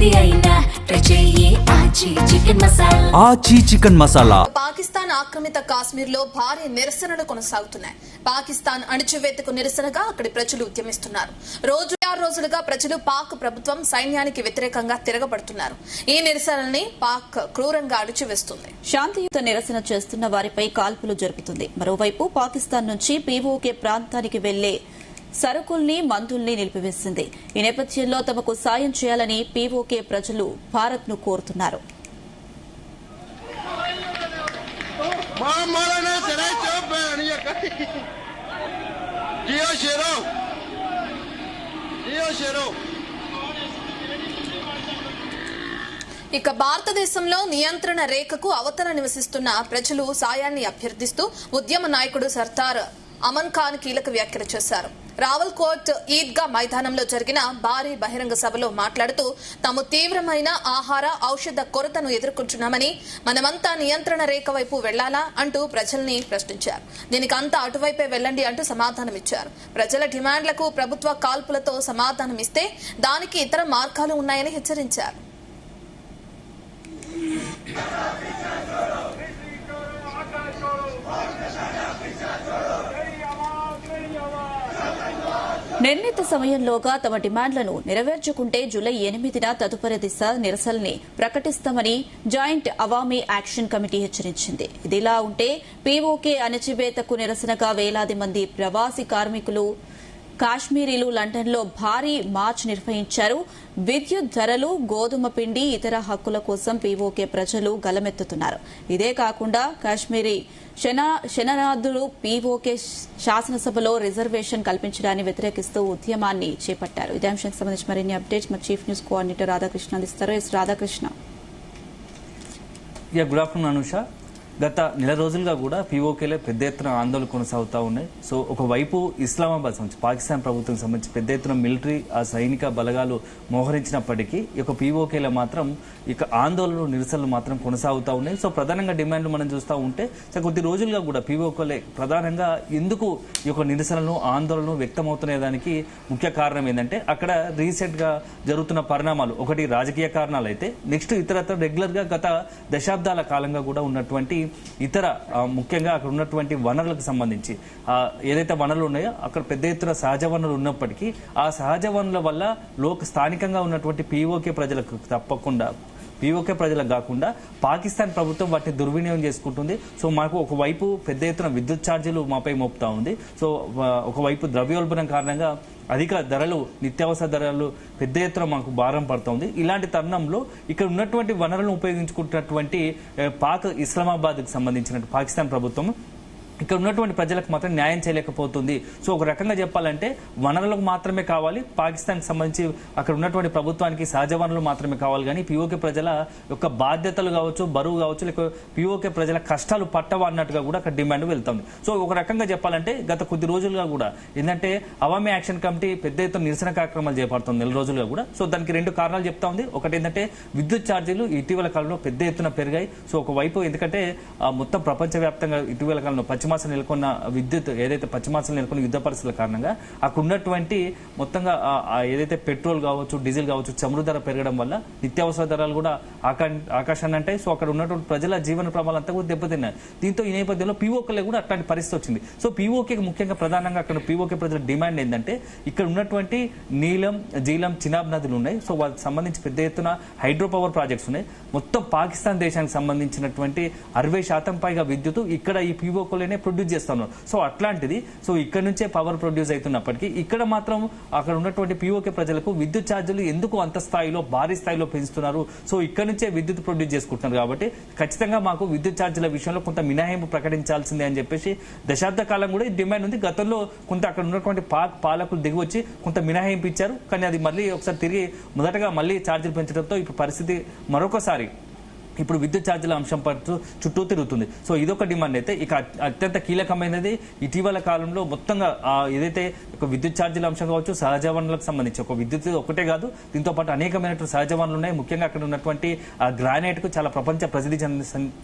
ఏది అయినా చెయ్యి ఆచి చికెన్ మసాలా. ఆచి చికెన్ మసాలా. పాకిస్తాన్ ఆక్రమిత కాశ్మీర్ లో భారీ నిరసనలు కొనసాగుతున్నాయి. పాకిస్తాన్ అణచివేతకు నిరసనగా అక్కడి ప్రజలు ఉద్యమిస్తున్నారు. రోజులుగా ప్రజలు పాక్ ప్రభుత్వం సైన్యానికి వ్యతిరేకంగా తిరగబడుతున్నారు. ఈ నిరసనల్ని పాక్ క్రూరంగా అణచివేస్తుంది. శాంతియుత నిరసన చేస్తున్న వారిపై కాల్పులు జరుపుతుంది. మరోవైపు పాకిస్తాన్ నుంచి పీఓకే ప్రాంతానికి వెళ్లే సరుకుల్ని మందుల్ని నిలిపివేసింది. ఈ నేపథ్యంలో తమకు సాయం చేయాలని పీఓకే ప్రజలు భారత్ ను కోరుతున్నారు. ఇక భారతదేశంలో నియంత్రణ రేఖకు అవతల నివసిస్తున్న ప్రజలు సాయాన్ని అభ్యర్థిస్తూ ఉద్యమ నాయకుడు సర్దార్ అమన్ ఖాన్ కీలక వ్యాఖ్యలు చేశారు. రావల్కోట్ ఈద్గా మైదానంలో జరిగిన భారీ బహిరంగ సభలో మాట్లాడుతూ తాము తీవ్రమైన ఆహార ఔషధ కొరతను ఎదుర్కొంటున్నామని, మనమంతా నియంత్రణ రేఖ వైపు వెళ్లాలా అంటూ ప్రజల్ని ప్రశ్నించారు. దీనికి అంతా అటువైపే వెళ్లండి అంటూ సమాధానమిచ్చారు. ప్రజల డిమాండ్లకు ప్రభుత్వ కాల్పులతో సమాధానమిస్తే దానికి ఇతర మార్గాలు ఉన్నాయని హెచ్చరించారు. నిర్ణీత సమయంలోగా తమ డిమాండ్లను నెరవేర్చుకుంటే జూలై 8న తదుపరి దిశ నిరసనల్ని ప్రకటిస్తామని జాయింట్ అవామీ యాక్షన్ కమిటీ హెచ్చరించింది. ఇదిలా ఉంటే పీఓకే అణచివేతకు నిరసనగా వేలాది మంది ప్రవాసీ కార్మికులు కాశ్మీరీలు లండన్లో భారీ మార్చ్ నిర్వహించారు. విద్యుత్ ధరలు, గోధుమ పిండి, ఇతర హక్కుల కోసం పీఓకే ప్రజలు గలమెత్తుతున్నారు. ఇదే కాకుండా కాశ్మీరీ శరణార్థులు పీఓకే శాసనసభలో రిజర్వేషన్ కల్పించడాన్ని వ్యతిరేకిస్తూ ఉద్యమాన్ని చేపట్టారు. ఇదే అంశానికి సంబంధించి మరిన్ని అప్డేట్స్ మా చీఫ్ న్యూస్ కోఆర్డినేటర్ రాధాకృష్ణ అందిస్తారు. రాధాకృష్ణ. Good afternoon Anusha. గత నెల రోజులుగా కూడా పీఓకేలో పెద్ద ఎత్తున ఆందోళనలు కొనసాగుతూ ఉన్నాయి. సో ఒకవైపు ఇస్లామాబాద్ సంబంధించి పాకిస్తాన్ ప్రభుత్వం సంబంధించి పెద్ద ఎత్తున మిలిటరీ ఆ సైనిక బలగాలు మోహరించినప్పటికీ ఇక పీఓకేలో మాత్రం ఇక ఆందోళనలు నిరసనలు మాత్రం కొనసాగుతూ ఉన్నాయి. సో ప్రధానంగా డిమాండ్లు మనం చూస్తూ ఉంటే కొద్ది రోజులుగా కూడా పీఓకేలో ప్రధానంగా ఎందుకు ఈ యొక్క నిరసనలు ఆందోళనలు వ్యక్తమవుతున్న దానికి ముఖ్య కారణం ఏంటంటే అక్కడ రీసెంట్ గా జరుగుతున్న పరిణామాలు. ఒకటి రాజకీయ కారణాలు అయితే నెక్స్ట్ ఇతరత్ర రెగ్యులర్ గా గత దశాబ్దాల కాలంగా కూడా ఉన్నటువంటి ఇతర ముఖ్యంగా అక్కడ ఉన్నటువంటి వనరులకు సంబంధించి ఏదైతే వనరులు ఉన్నాయో అక్కడ పెద్ద ఎత్తున సహజ వనరులు ఉన్నప్పటికీ ఆ సహజ వనరుల వల్ల స్థానికంగా ఉన్నటువంటి పీఓకే ప్రజలకు తప్పకుండా పీఓకే ప్రజలకు కాకుండా పాకిస్తాన్ ప్రభుత్వం వాటిని దుర్వినియోగం చేసుకుంటుంది. సో మాకు ఒకవైపు పెద్ద ఎత్తున విద్యుత్ ఛార్జీలు మాపై మోపుతా ఉంది. సో ఒకవైపు ద్రవ్యోల్బణం కారణంగా అధిక ధరలు, నిత్యావసర ధరలు పెద్ద ఎత్తున మాకు భారం పడుతోంది. ఇలాంటి తరుణంలో ఇక్కడ ఉన్నటువంటి వనరులను ఉపయోగించుకుంటున్నటువంటి పాక్ ఇస్లామాబాద్కి సంబంధించిన పాకిస్తాన్ ప్రభుత్వం ఇక్కడ ఉన్నటువంటి ప్రజలకు మాత్రం న్యాయం చేయలేకపోతుంది. సో ఒక రకంగా చెప్పాలంటే వనరులకు మాత్రమే కావాలి, పాకిస్తాన్కి సంబంధించి అక్కడ ఉన్నటువంటి ప్రభుత్వానికి సహజ వనరులు మాత్రమే కావాలి, కానీ పీఓకే ప్రజల యొక్క బాధ్యతలు కావచ్చు, బరువు కావచ్చు, లేక పీఓకే ప్రజల కష్టాలు పట్టవా అన్నట్టుగా కూడా అక్కడ డిమాండ్ వెళ్తుంది. సో ఒక రకంగా చెప్పాలంటే గత కొద్ది రోజులుగా కూడా ఏంటంటే అవామీ యాక్షన్ కమిటీ పెద్ద ఎత్తున నిరసన కార్యక్రమాలు చేపడుతుంది నెల రోజులుగా కూడా. సో దానికి రెండు కారణాలు చెప్తా ఉంది. ఒకటి ఏంటంటే విద్యుత్ ఛార్జీలు ఇటీవల కాలంలో పెద్ద ఎత్తున పెరిగాయి. సో ఒకవైపు ఎందుకంటే మొత్తం ప్రపంచవ్యాప్తంగా ఇటీవల కాలంలో పశ్చిమాసియాలో నెలకొన్న విద్యుత్ ఏదైతే పశ్చిమాసియాలో నెలకొన్న యుద్ధ పరిస్థితుల కారణంగా అక్కడ ఉన్నటువంటి మొత్తంగా ఏదైతే పెట్రోల్ కావచ్చు, డీజిల్ కావచ్చు, చమురు ధర పెరగడం వల్ల నిత్యావసర ధరలు కూడా ఆకాశాన్ని అంటాయి. సో అక్కడ ఉన్నటువంటి ప్రజల జీవన ప్రమాణాలు అంతా కూడా దెబ్బతిన్నాయి. దీంతో ఈ నేపథ్యంలో పీఓకేలో కూడా అట్లాంటి పరిస్థితి వచ్చింది. సో పీఓకేకి ముఖ్యంగా ప్రధానంగా అక్కడ పీఓకే ప్రజల డిమాండ్ ఏంటంటే ఇక్కడ ఉన్నటువంటి నీలం, జీలం, చినాబ్ నదులు ఉన్నాయి. సో వాళ్ళకి సంబంధించి పెద్ద ఎత్తున హైడ్రో పవర్ ప్రాజెక్ట్స్ ఉన్నాయి. మొత్తం పాకిస్తాన్ దేశానికి సంబంధించినటువంటి 60% పైగా విద్యుత్ ఇక్కడ ఈ పీఓకేలోనే ప్రొడ్యూస్ చేస్తున్నారు. సో అట్లాంటిది సో ఇక్కడ నుంచే పవర్ ప్రొడ్యూస్ అవుతున్నప్పటికీ ఇక్కడ మాత్రం అక్కడ ఉన్నటువంటి పీఓకే ప్రజలకు విద్యుత్ ఛార్జీలు ఎందుకు అంత స్థాయిలో భారీ స్థాయిలో పెంచుతున్నారు? సో ఇక్కడ నుంచే విద్యుత్ ప్రొడ్యూస్ చేసుకుంటున్నారు కాబట్టి ఖచ్చితంగా మాకు విద్యుత్ ఛార్జీల విషయంలో కొంత మినహాయింపు ప్రకటించాల్సిందే అని చెప్పేసి దశాబ్ద కాలం కూడా ఈ డిమాండ్ ఉంది. గతంలో కొంత అక్కడ ఉన్నటువంటి పాలకులు దిగి వచ్చి కొంత మినహాయింపు ఇచ్చారు, కానీ అది మళ్ళీ ఒకసారి తిరిగి మొదటగా మళ్ళీ ఛార్జీలు పెంచడంతో ఇప్పుడు పరిస్థితి మరొకసారి ఇప్పుడు విద్యుత్ ఛార్జీల అంశం పట్టు చుట్టూ తిరుగుతుంది. సో ఇదొక డిమాండ్ అయితే ఇక అత్యంత కీలకమైనది ఇటీవల కాలంలో మొత్తంగా ఏదైతే ఒక విద్యుత్ ఛార్జీల అంశం కావచ్చు, సహజ వనరులకు సంబంధించి ఒక విద్యుత్ ఒకటే కాదు, దీంతో పాటు అనేకమైనటువంటి సహజ వనరులు ఉన్నాయి. ముఖ్యంగా అక్కడ ఉన్నటువంటి గ్రానైట్ కు చాలా ప్రపంచ ప్రసిద్ధి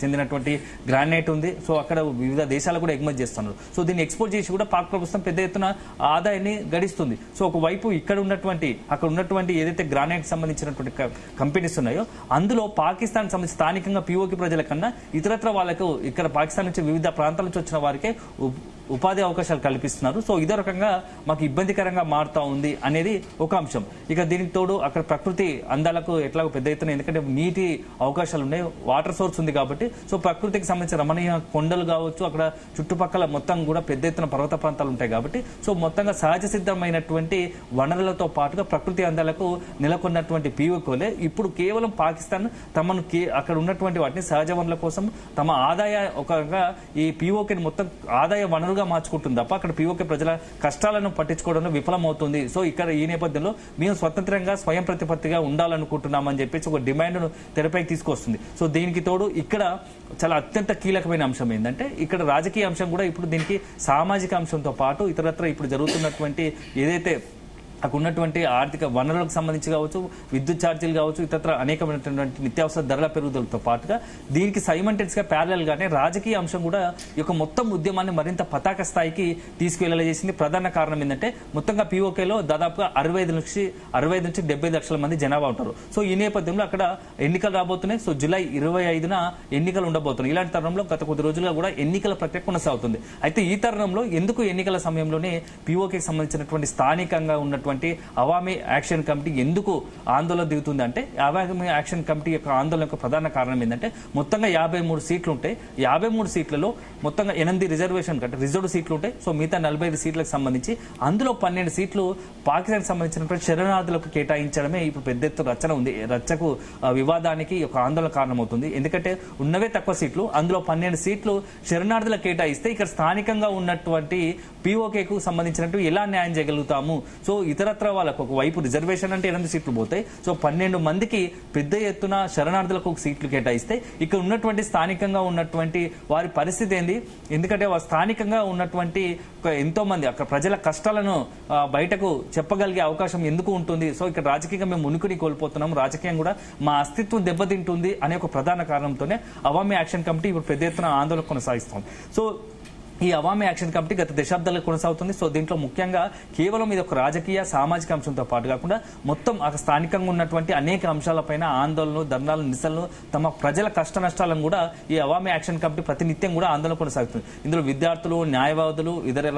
చెందినటువంటి గ్రానైట్ ఉంది. సో అక్కడ వివిధ దేశాలు కూడా ఎగుమతి చేస్తున్నారు. సో దీన్ని ఎక్స్పోర్ట్ చేసి కూడా పాక్ ప్రభుత్వం పెద్ద ఎత్తున ఆదాయాన్ని గడిస్తుంది. సో ఒకవైపు అక్కడ ఉన్నటువంటి ఏదైతే గ్రానైట్ సంబంధించినటువంటి కంపెనీస్ ఉన్నాయో అందులో పాకిస్తాన్ సంబంధించి స్థానికంగా పీఓకే ప్రజల కన్నా ఇతరత్ర వాళ్ళకు ఇక్కడ పాకిస్తాన్ నుంచి వివిధ ప్రాంతాల నుంచి వచ్చిన వారికే ఉపాధి అవకాశాలు కల్పిస్తున్నారు. సో ఇదో రకంగా మాకు ఇబ్బందికరంగా మారుతా ఉంది అనేది ఒక అంశం. ఇక దీనికి తోడు అక్కడ ప్రకృతి అందాలకు ఎట్లాగో పెద్ద ఎత్తున, ఎందుకంటే నీటి అవకాశాలు ఉన్నాయి, వాటర్ సోర్స్ ఉంది కాబట్టి సో ప్రకృతికి సంబంధించిన రమణీయ కొండలు కావచ్చు, అక్కడ చుట్టుపక్కల మొత్తం కూడా పెద్ద ఎత్తున పర్వత ప్రాంతాలు ఉంటాయి కాబట్టి సో మొత్తంగా సహజ సిద్ధమైనటువంటి వనరులతో పాటుగా ప్రకృతి అందాలకు నెలకొన్నటువంటి పీఓకేలే ఇప్పుడు కేవలం పాకిస్తాన్ తమను అక్కడ ఉన్నటువంటి వాటిని సహజ వనరుల కోసం తమ ఆదాయ ఒకగా ఈ పీఓకేని మొత్తం ఆదాయ వనరుగా మార్చుకుంటుంది తప్ప అక్కడ పీఓకే ప్రజల కష్టాలను పట్టించుకోవడంలో విఫలమవుతుంది. సో ఇక్కడ ఈ నేపథ్యంలో మేము స్వతంత్రంగా స్వయం ప్రతిపత్తిగా ఉండాలనుకుంటున్నామని చెప్పేసి ఒక డిమాండ్ను తెరపైకి తీసుకొస్తుంది. సో దీనికి తోడు ఇక్కడ చాలా అత్యంత కీలకమైన అంశం ఏంటంటే ఇక్కడ రాజకీయ అంశం కూడా ఇప్పుడు దీనికి సామాజిక అంశంతో పాటు ఇతరత్ర ఇప్పుడు జరుగుతున్నటువంటి ఏదైతే అక్కడ ఉన్నటువంటి ఆర్థిక వనరులకు సంబంధించి కావచ్చు, విద్యుత్ ఛార్జీలు కావచ్చు, ఇతర అనేకమైనటువంటి నిత్యావసర ధరల పెరుగుదలతో పాటుగా దీనికి సైమంటెన్స్ గా ప్యారలల్ గానే రాజకీయ అంశం కూడా ఈ యొక్క మొత్తం ఉద్యమాన్ని మరింత పతాక స్థాయికి తీసుకువెళ్లజేసింది. ప్రధాన కారణం ఏంటంటే మొత్తంగా పీఓకేలో దాదాపుగా 65 నుంచి 70 లక్షల మంది జనాభా ఉంటారు. సో ఈ నేపథ్యంలో అక్కడ ఎన్నికలు రాబోతున్నాయి. సో జూలై 25న ఎన్నికలు ఉండబోతున్నాయి. ఇలాంటి తరుణంలో గత కొద్ది రోజులుగా కూడా ఎన్నికల ప్రక్రియ కొనసాగుతుంది. అయితే ఈ తరుణంలో ఎందుకు ఎన్నికల సమయంలోనే పీఓకేకి సంబంధించినటువంటి స్థానికంగా ఉన్నటువంటి అవామీ యాక్షన్ కమిటీ ఎందుకు ఆందోళన దిగుతుంది అంటే అవామీ యాక్షన్ కమిటీ యొక్క ఆందోళన యొక్క ప్రధాన కారణం ఏంటంటే మొత్తంగా 53 సీట్లు ఉంటాయి. 53 సీట్లలో మొత్తంగా 8 రిజర్వేషన్ కంటే రిజర్వ్ సీట్లు ఉంటాయి. సో మిగతా 45 సీట్లకు సంబంధించి అందులో 12 సీట్లు పాకిస్తాన్ సంబంధించినటువంటి శరణార్థులకు కేటాయించడమే ఇప్పుడు పెద్ద ఎత్తున రచన ఉంది. రచ్చకు వివాదానికి ఒక ఆందోళన కారణమవుతుంది. ఎందుకంటే ఉన్నవే తక్కువ సీట్లు, అందులో 12 సీట్లు శరణార్థులకు కేటాయిస్తే ఇక్కడ స్థానికంగా ఉన్నటువంటి పీఓకేకు సంబంధించినట్టు ఎలా న్యాయం చేయగలుగుతాము? సో ఇతరత్ర వాళ్ళకు ఒకవైపు రిజర్వేషన్ అంటే 8 సీట్లు పోతాయి. సో 12 మందికి పెద్ద ఎత్తున శరణార్థులకు సీట్లు కేటాయిస్తే ఇక్కడ ఉన్నటువంటి స్థానికంగా ఉన్నటువంటి వారి పరిస్థితి ఏంది? ఎందుకంటే స్థానికంగా ఉన్నటువంటి ఎంతో మంది అక్కడ ప్రజల కష్టాలను బయటకు చెప్పగలిగే అవకాశం ఎందుకు ఉంటుంది? సో ఇక్కడ రాజకీయంగా మేము ఉనికిని కోల్పోతున్నాం, రాజకీయం కూడా మా అస్తిత్వం దెబ్బతింటుంది అనే ఒక ప్రధాన కారణంతోనే అవామీ యాక్షన్ కమిటీ ఇప్పుడు పెద్ద ఎత్తున ఆందోళన కొనసాగిస్తాం. సో ఈ అవామీ యాక్షన్ కమిటీ గత దశాబ్దాలకు కొనసాగుతుంది. సో దీంట్లో ముఖ్యంగా కేవలం ఇది ఒక రాజకీయ సామాజిక అంశంతో పాటు కాకుండా మొత్తం అక్కడ స్థానికంగా ఉన్నటువంటి అనేక అంశాలపైన ఆందోళనలు, ధర్నాలు, నిరసనలు, తమ ప్రజల కష్ట నష్టాలను కూడా ఈ అవామీ యాక్షన్ కమిటీ ప్రతినిత్యం కూడా ఆందోళన కొనసాగుతుంది. ఇందులో విద్యార్థులు, న్యాయవాదులు, ఇతర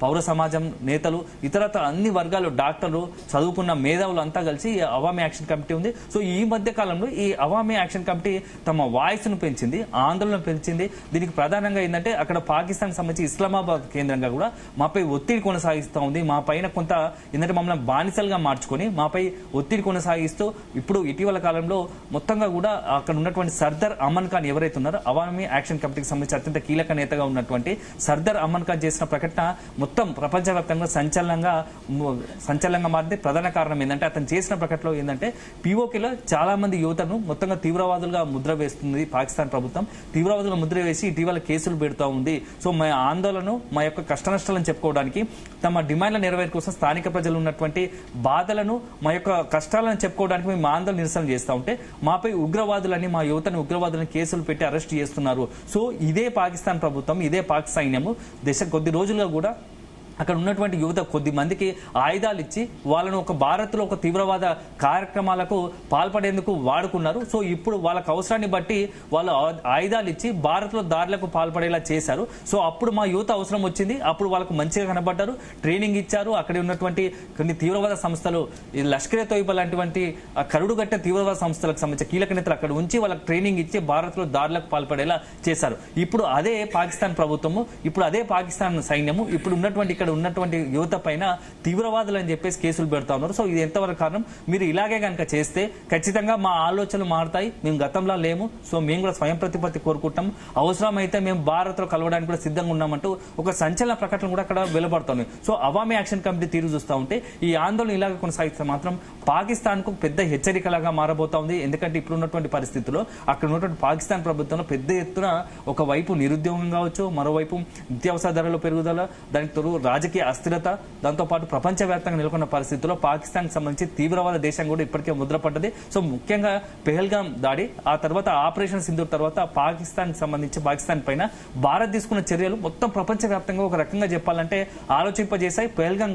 పౌర సమాజం నేతలు, ఇతరత అన్ని వర్గాలు, డాక్టర్లు, చదువుకున్న మేధావులు అంతా కలిసి ఈ అవామీ యాక్షన్ కమిటీ ఉంది. సో ఈ మధ్య కాలంలో ఈ అవామీ యాక్షన్ కమిటీ తమ వాయిస్ ను పెంచింది, ఆందోళన పెంచింది. దీనికి ప్రధానంగా ఏంటంటే అక్కడ పాకిస్తాన్ సంబంధించి ఇస్లామాబాద్ కేంద్రంగా కూడా మాపై ఒత్తిడి కొనసాగిస్తూ ఉంది. మా పైన కొంత ఏంటంటే మమ్మల్ని బానిసలుగా మార్చుకొని మాపై ఒత్తిడి కొనసాగిస్తూ ఇప్పుడు ఇటీవల కాలంలో మొత్తంగా కూడా అక్కడ ఉన్నటువంటి సర్దార్ అమన్ ఖాన్ ఎవరైతే ఉన్నారో అవామీ యాక్షన్ కమిటీకి సంబంధించి అత్యంత కీలక నేతగా ఉన్నటువంటి సర్దార్ అమన్ ఖాన్ చేసిన ప్రకటన మొత్తం ప్రపంచవ్యాప్తంగా సంచలనంగా మారింది. ప్రధాన కారణం ఏంటంటే అతను చేసిన ప్రకటనలో ఏంటంటే పీఓకేలో చాలా మంది యువతను మొత్తంగా తీవ్రవాదులుగా ముద్ర వేస్తుంది పాకిస్తాన్ ప్రభుత్వం. తీవ్రవాదులుగా ముద్ర వేసి ఇటీవల కేసులు పెడుతూ ఉంది. సో మా ఆందోళన, మా యొక్క కష్ట నష్టాలను చెప్పుకోవడానికి, తమ డిమాండ్ల నెరవేరు కోసం స్థానిక ప్రజలు ఉన్నటువంటి బాధలను, మా యొక్క కష్టాలను చెప్పుకోవడానికి మేము ఆందోళన నిరసన చేస్తూ ఉంటే మాపై ఉగ్రవాదులని, మా యువతను ఉగ్రవాదులను కేసులు పెట్టి అరెస్ట్ చేస్తున్నారు. సో ఇదే పాకిస్తాన్ ప్రభుత్వం, ఇదే పాక్ సైన్యము కొద్ది రోజులుగా కూడా అక్కడ ఉన్నటువంటి యువత కొద్ది మందికి ఆయుధాలు ఇచ్చి వాళ్ళను ఒక భారత్లో ఒక తీవ్రవాద కార్యక్రమాలకు పాల్పడేందుకు వాడుకున్నారు. సో ఇప్పుడు వాళ్ళకు అవసరాన్ని బట్టి వాళ్ళు ఆయుధాలు ఇచ్చి భారత్లో దాడులకు పాల్పడేలా చేశారు. సో అప్పుడు మా యువత అవసరం వచ్చింది, అప్పుడు వాళ్ళకు మంచిగా కనబడ్డారు, ట్రైనింగ్ ఇచ్చారు. అక్కడ ఉన్నటువంటి కొన్ని తీవ్రవాద సంస్థలు, లష్కరే తోయిబా లాంటివంటి కరుడుగట్టిన తీవ్రవాద సంస్థలకు సంబంధించిన కీలక నేతలు అక్కడ ఉంచి వాళ్ళకి ట్రైనింగ్ ఇచ్చి భారత్లో దాడులకు పాల్పడేలా చేశారు. ఇప్పుడు అదే పాకిస్తాన్ ప్రభుత్వము, ఇప్పుడు అదే పాకిస్తాన్ సైన్యము, ఇప్పుడు ఉన్నటువంటి ఇక్కడ ఉన్నటువంటి యువత పైన తీవ్రవాదులు అని చెప్పేసి కేసులు పెడతా ఉన్నారు. సో ఇది ఎంతవరకు కారణం? మీరు ఇలాగే కనుక చేస్తే ఖచ్చితంగా మా ఆలోచనలు మారుతాయి, మేము గతంలో లేము, సో మేము కూడా స్వయం ప్రతిపత్తి కోరుకుంటాం, అవసరమైతే మేము భారత్లో కలవడానికి కూడా సిద్ధంగా ఉన్నామంటూ ఒక సంచలన ప్రకటన కూడా అక్కడ వెలువడుతుంది. సో అవామీ యాక్షన్ కమిటీ తీరు చూస్తూ ఉంటే ఈ ఆందోళన ఇలాగ కొనసాగిస్తే మాత్రం పాకిస్తాన్ కు పెద్ద హెచ్చరికలాగా మారబోతా ఉంది. ఎందుకంటే ఇప్పుడు ఉన్నటువంటి పరిస్థితుల్లో అక్కడ ఉన్నటువంటి పాకిస్తాన్ ప్రభుత్వంలో పెద్ద ఎత్తున ఒకవైపు నిరుద్యోగం కావచ్చు, మరోవైపు నిత్యావసర ధరల పెరుగుదల, దానికి తోడు రాజకీయ అస్థిరత, దాంతోపాటు ప్రపంచవ్యాప్తంగా నెలకొన్న పరిస్థితుల్లో పాకిస్తాన్ కి సంబంధించి తీవ్రవాద దేశం కూడా ఇప్పటికే ముద్రపడ్డది. సో ముఖ్యంగా పెహల్గాం దాడి, ఆ తర్వాత ఆపరేషన్ సింధూర్ తర్వాత పాకిస్తాన్ కి సంబంధించి పాకిస్తాన్ పైన భారత్ తీసుకున్న చర్యలు మొత్తం ప్రపంచవ్యాప్తంగా ఒక రకంగా చెప్పాలంటే ఆలోచింపజేశాయి. పెహల్గాం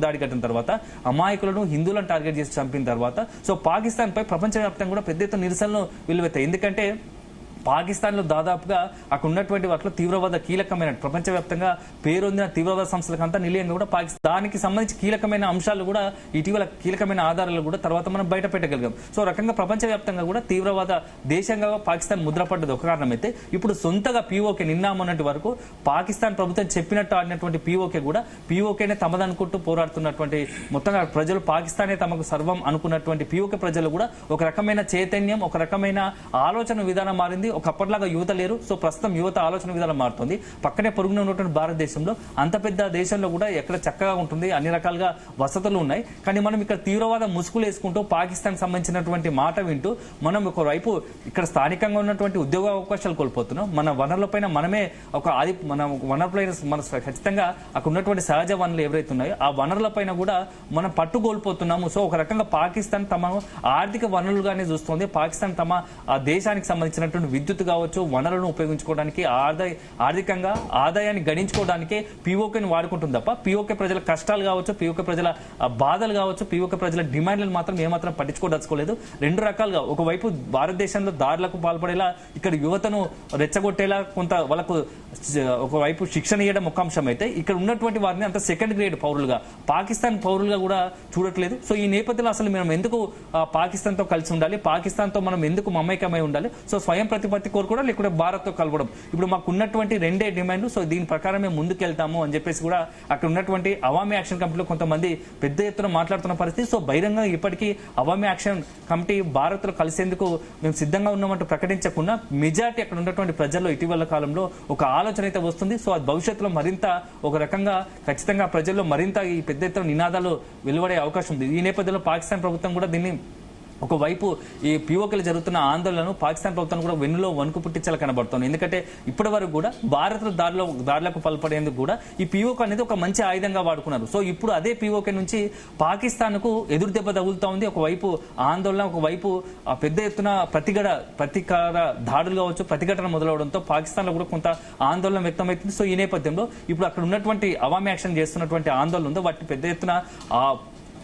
దాడి కట్టిన తర్వాత అమాయకులను హిందువులను టార్గెట్ చేసి చంపిన తర్వాత సో పాకిస్తాన్ పై ప్రపంచవ్యాప్తంగా కూడా పెద్ద ఎత్తున నిరసనలు వెల్లువెత్తాయి. ఎందుకంటే పాకిస్తాన్ లో దాదాపుగా అక్కడ ఉన్నటువంటి వాటిలో తీవ్రవాద కీలకమైన ప్రపంచవ్యాప్తంగా పేరొందిన తీవ్రవాద సంస్థలకంతా నిలయంగా కూడా పాకిస్తాన్ దానికి సంబంధించి కీలకమైన అంశాలు కూడా ఇటీవల కీలకమైన ఆధారాలు కూడా తర్వాత మనం బయట పెట్టగలిగాం. సో రకంగా ప్రపంచవ్యాప్తంగా కూడా తీవ్రవాద దేశంగా పాకిస్తాన్ ముద్రపడ్డది ఒక కారణం అయితే, ఇప్పుడు సొంతగా పీఓకే నిన్న మొన్నటి వరకు పాకిస్తాన్ ప్రభుత్వం చెప్పినట్టు ఆడినటువంటి పీఓకే కూడా పీఓకేనే తమదనుకుంటూ పోరాడుతున్నటువంటి మొత్తంగా ప్రజలు పాకిస్తానే తమకు సర్వం అనుకున్నటువంటి పీఓకే ప్రజలు కూడా ఒక రకమైన చైతన్యం, ఒక రకమైన ఆలోచన విధానం మారింది. ఒకప్పటిలాగా యువత లేరు. సో ప్రస్తుతం యువత ఆలోచన విధానం మారుతుంది. పక్కనే పొరుగున ఉన్నటువంటి భారతదేశంలో అంత పెద్ద దేశంలో కూడా ఎక్కడ చక్కగా ఉంటుంది, అన్ని రకాలుగా వసతులు ఉన్నాయి. కానీ మనం ఇక్కడ తీవ్రవాద ముసుగులు వేసుకుంటూ పాకిస్తాన్ సంబంధించినటువంటి మాట వింటూ మనం ఒకవైపు ఇక్కడ స్థానికంగా ఉన్నటువంటి ఉద్యోగ అవకాశాలు కోల్పోతున్నాం. మన వనరులపైన మనమే మన వనరులపైన మన ఖచ్చితంగా అక్కడ ఉన్నటువంటి సహజ వనరులు ఎవరైతే ఉన్నాయో ఆ వనరులపైన కూడా మనం పట్టు కోల్పోతున్నాము. సో ఒక రకంగా పాకిస్తాన్ తమ ఆర్థిక వనరులుగానే చూస్తుంది. పాకిస్తాన్ తమ ఆ దేశానికి సంబంధించినటువంటి విద్యుత్ కావచ్చు, వనరులను ఉపయోగించుకోవడానికి, ఆర్థికంగా ఆదాయాన్ని గణించుకోవడానికి పీఓకేని వాడుకుంటుంది తప్ప పీఓకే ప్రజల కష్టాలు కావచ్చు, పీఓకే ప్రజల బాధలు కావచ్చు, పీఓకే ప్రజల డిమాండ్లను మాత్రం ఏమాత్రం పట్టించుకోదలుచుకోలేదు. రెండు రకాలుగా ఒకవైపు భారతదేశంలో దాడులకు పాల్పడేలా ఇక్కడ యువతను రెచ్చగొట్టేలా కొంత వాళ్ళకు ఒకవైపు శిక్షణ ఇవ్వడం ఒక అంశం అయితే, ఇక్కడ ఉన్నటువంటి వారిని అంత సెకండ్ గ్రేడ్ పౌరులుగా పాకిస్తాన్ పౌరులుగా కూడా చూడట్లేదు. సో ఈ నేపథ్యంలో అసలు మనం ఎందుకు పాకిస్తాన్ తో కలిసి ఉండాలి, పాకిస్తాన్ తో మనం ఎందుకు మమైకమై ఉండాలి, సో స్వయం ప్రతిపత్తి కోరుకోవడం లేకుంటే భారత్ తో కలవడం, ఇప్పుడు మాకు ఉన్నటువంటి రెండే డిమాండ్లు. సో దీని ప్రకారం మేము ముందుకెళ్తాము అని చెప్పేసి కూడా అక్కడ ఉన్నటువంటి అవామీ యాక్షన్ కమిటీలో కొంతమంది పెద్ద ఎత్తున మాట్లాడుతున్న పరిస్థితి. సో బహిరంగంగా ఇప్పటికీ అవామీ యాక్షన్ కమిటీ భారత్ లో కలిసేందుకు మేము సిద్ధంగా ఉన్నామంటూ ప్రకటించకుండా మెజార్టీ అక్కడ ఉన్నటువంటి ప్రజల్లో ఇటీవల కాలంలో ఒక ఆలోచన అయితే వస్తుంది. సో అది భవిష్యత్తులో మరింత ఒక రకంగా ఖచ్చితంగా ప్రజల్లో మరింత ఈ పెద్ద ఎత్తున నినాదాలు వెలువడే అవకాశం ఉంది. ఈ నేపథ్యంలో పాకిస్తాన్ ప్రభుత్వం కూడా దీన్ని ఒకవైపు ఈ పీఓకేలు జరుగుతున్న ఆందోళనను పాకిస్తాన్ ప్రభుత్వం కూడా వెన్నులో వణుకు పుట్టించాలని కనబడుతుంది. ఎందుకంటే ఇప్పటి వరకు కూడా భారత్ దాడులకు పాల్పడేందుకు కూడా ఈ పీఓకే అనేది ఒక మంచి ఆయుధంగా వాడుకున్నారు. సో ఇప్పుడు అదే పీఓకే నుంచి పాకిస్తాన్ కు ఎదురు దెబ్బ తగులుతా ఉంది. ఒకవైపు ఆందోళన, ఒకవైపు పెద్ద ఎత్తున ప్రతీకార దాడులు కావచ్చు, ప్రతిఘటన మొదలవడంతో పాకిస్తాన్ లో కూడా కొంత ఆందోళన వ్యక్తమవుతుంది. సో ఈ నేపథ్యంలో ఇప్పుడు అక్కడ ఉన్నటువంటి అవామీ యాక్షన్ చేస్తున్నటువంటి ఆందోళన ఉందో వాటిని పెద్ద ఎత్తున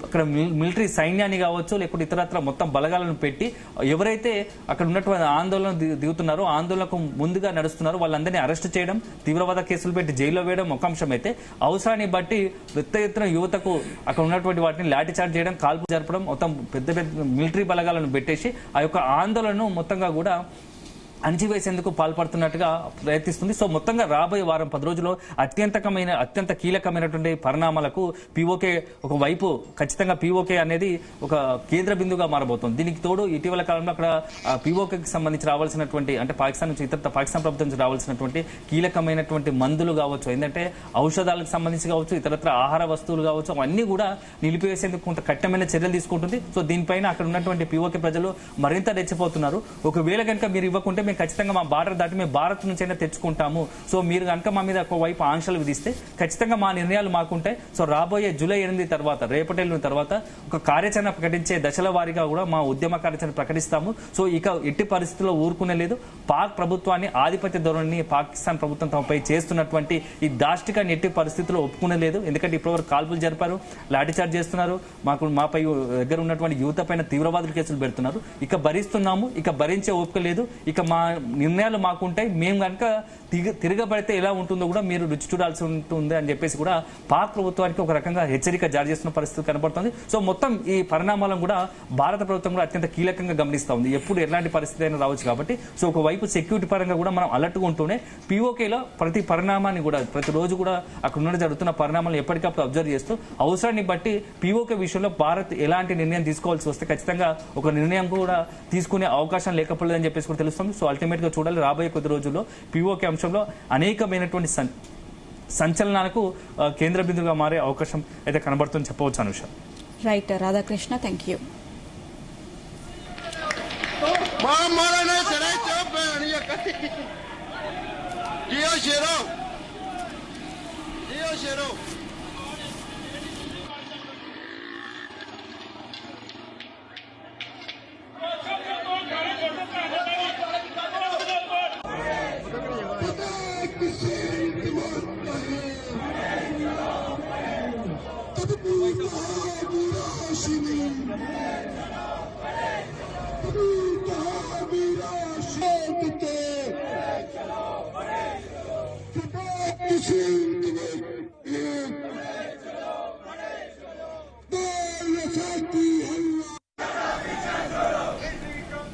అక్కడ మిలిటరీ సైన్యాన్ని కావచ్చు, లేకుంటే ఇతరత్ర మొత్తం బలగాలను పెట్టి ఎవరైతే అక్కడ ఉన్నటువంటి ఆందోళన దిగుతున్నారో, ఆందోళనకు ముందుగా నడుస్తున్నారో వాళ్ళందరినీ అరెస్ట్ చేయడం, తీవ్రవాద కేసులు పెట్టి జైల్లో వేయడం ఒక అంశం అయితే, అవసరాన్ని బట్టి పెద్ద ఎత్తున యువతకు అక్కడ ఉన్నటువంటి వాటిని లాఠీ చార్జ్ చేయడం, కాల్పు జరపడం, మొత్తం పెద్ద పెద్ద మిలిటరీ బలగాలను పెట్టేసి ఆ యొక్క ఆందోళనను మొత్తంగా కూడా అణిచివేసేందుకు పాల్పడుతున్నట్టుగా ప్రయత్నిస్తుంది. సో మొత్తంగా రాబోయే వారం 10 రోజుల్లో అత్యంత కీలకమైనటువంటి పరిణామాలకు పీఓకే ఒకవైపు ఖచ్చితంగా పీఓకే అనేది ఒక కేంద్ర బిందుగా మారబోతోంది. దీనికి తోడు ఇటీవల కాలంలో అక్కడ పీఓకేకి సంబంధించి రావాల్సినటువంటి అంటే పాకిస్తాన్ ప్రభుత్వం నుంచి రావాల్సినటువంటి కీలకమైనటువంటి మందులు కావచ్చు, ఏంటంటే ఔషధాలకు సంబంధించి కావచ్చు, ఇతరత్ర ఆహార వస్తువులు కావచ్చు, అవన్నీ కూడా నిలిపివేసేందుకు కొంత కఠినమైన చర్యలు తీసుకుంటుంది. సో దీనిపైన అక్కడ ఉన్నటువంటి పీఓకే ప్రజలు మరింత రెచ్చిపోతున్నారు. ఒకవేళ కనుక మీరు ఇవ్వకుంటే మేము ఖచ్చితంగా మా బార్డర్ దాటి మేము భారత్ నుంచి అయినా తెచ్చుకుంటాము, సో మీరు కనుక మా మీద ఒకవైపు ఆంక్షలు విధిస్తే ఖచ్చితంగా మా నిర్ణయాలు మాకుంటాయి. సో రాబోయే జూలై 8 తర్వాత రేపటి తర్వాత ఒక కార్యాచరణ ప్రకటించే దశల వారీగా కూడా మా ఉద్యమ కార్యాచరణ ప్రకటిస్తాము. సో ఇక ఎట్టి పరిస్థితుల్లో ఊరుకునే లేదు. పాక్ ప్రభుత్వాన్ని ఆధిపత్య ధోరణిని పాకిస్తాన్ ప్రభుత్వం తమపై చేస్తున్నటువంటి ఈ దాష్టికాన్ని ఎట్టి పరిస్థితుల్లో ఒప్పుకునే లేదు. ఎందుకంటే ఇప్పటివరకు కాల్పులు జరిపారు, లాఠీచార్జ్ చేస్తున్నారు, మాపై దగ్గర ఉన్నటువంటి యువత పైన తీవ్రవాదుల కేసులు పెడుతున్నారు. ఇక భరిస్తున్నాము, ఇక భరించే ఓపిక లేదు, ఇక మా నిర్ణయాలు మాకుంటాయి, మేము కనుక తిరగబడితే ఎలా ఉంటుందో కూడా మీరు రుచి చూడాల్సి ఉంటుంది అని చెప్పేసి కూడా పాక్ ప్రభుత్వానికి ఒక రకంగా హెచ్చరిక జారీ చేస్తున్న పరిస్థితి కనబడుతుంది. సో మొత్తం ఈ పరిణామాలను కూడా భారత ప్రభుత్వం కూడా అత్యంత కీలకంగా గమనిస్తూ ఉంది. ఎప్పుడు ఎలాంటి పరిస్థితి అయినా రావచ్చు కాబట్టి. సో ఒకవైపు సెక్యూరిటీ పరంగా కూడా మనం అలర్ట్గా ఉంటూనే పీఓకేలో ప్రతి పరిణామాన్ని కూడా ప్రతిరోజు కూడా అక్కడ ఉన్న జరుగుతున్న పరిణామాలను ఎప్పటికప్పుడు అబ్జర్వ్ చేస్తూ అవసరాన్ని బట్టి పీఓకే విషయంలో భారత్ ఎలాంటి నిర్ణయం తీసుకోవాల్సి వస్తే ఖచ్చితంగా ఒక నిర్ణయం కూడా తీసుకునే అవకాశం లేకపోలేదని చెప్పేసి కూడా తెలుస్తుంది. సో అల్టిమేట్ గా చూడాలి రాబోయే కొద్ది రోజుల్లో పీఓకే అంశంలో అనేకమైనటువంటి సంచలనాలకు కేంద్ర బిందువుగా మారే అవకాశం అయితే కనబడుతుందని చెప్పవచ్చు. Anusha. Right Radhakrishna, thank you. की